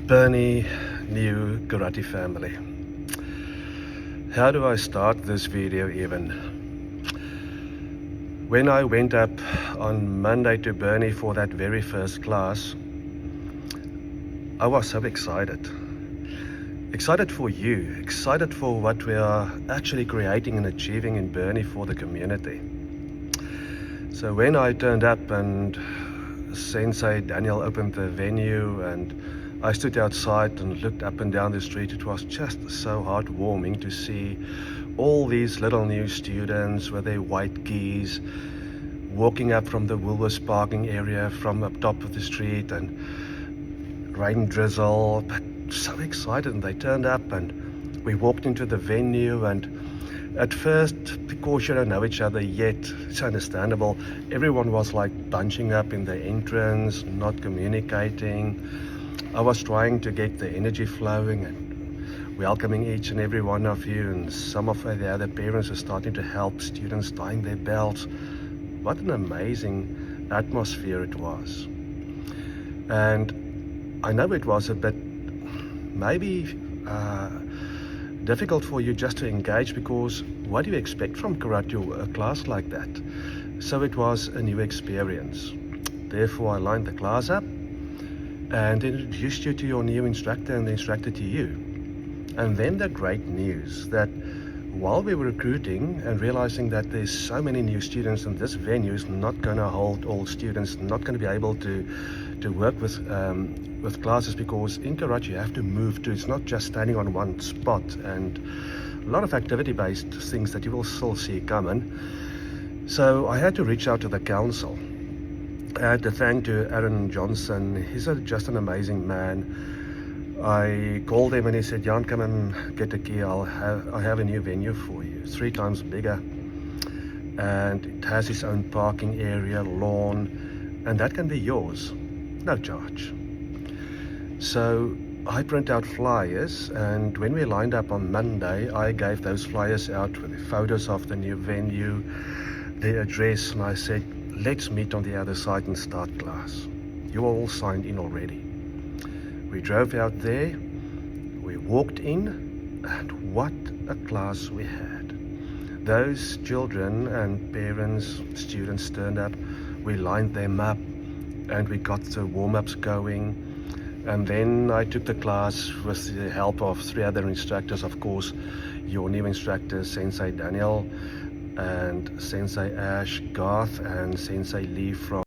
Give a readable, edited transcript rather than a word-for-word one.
Burnie new karate family. How do I start this video even? When I went up on Monday to Burnie for that very first class, I was so excited. Excited for you, excited for what we are actually creating and achieving in Burnie for the community. So when I turned up and Sensei Daniel opened the venue and I stood outside and looked up and down the street, it was just so heartwarming to see all these little new students with their white keys walking up from the Woolworths parking area from up top of the street, and rain drizzle, but so excited. And they turned up and we walked into the venue, and at first, because you don't know each other yet, it's understandable, everyone was like bunching up in the entrance, not communicating. I was trying to get the energy flowing and welcoming each and every one of you, and some of the other parents are starting to help students tying their belts. What an amazing atmosphere it was. And I know it was a bit maybe difficult for you just to engage, because what do you expect from karate or a class like that? So it was a new experience. Therefore, I lined the class up and introduced you to your new instructor and the instructor to you. And then the great news that while we were recruiting and realizing that there's so many new students and this venue is not going to hold all students, not going to be able to work with classes, because in karate you have to move too. It's not just standing on one spot, and a lot of activity-based things that you will still see coming. So I had to reach out to the council. I had to thank to Aaron Johnson. He's just an amazing man. I called him and he said, "Jan, come and get the key. I have a new venue for you, 3 times bigger, and it has its own parking area, lawn, and that can be yours, no charge." So I print out flyers, and when we lined up on Monday, I gave those flyers out with the photos of the new venue, the address, and I said, "Let's meet on the other side and start class. You are all signed in already." We drove out there, we walked in, and what a class we had. Those children and parents, students turned up, we lined them up, and we got the warm-ups going. And then I took the class with the help of 3 other instructors, of course, your new instructors, Sensei Daniel and Sensei Ash, Garth, and Sensei Lee from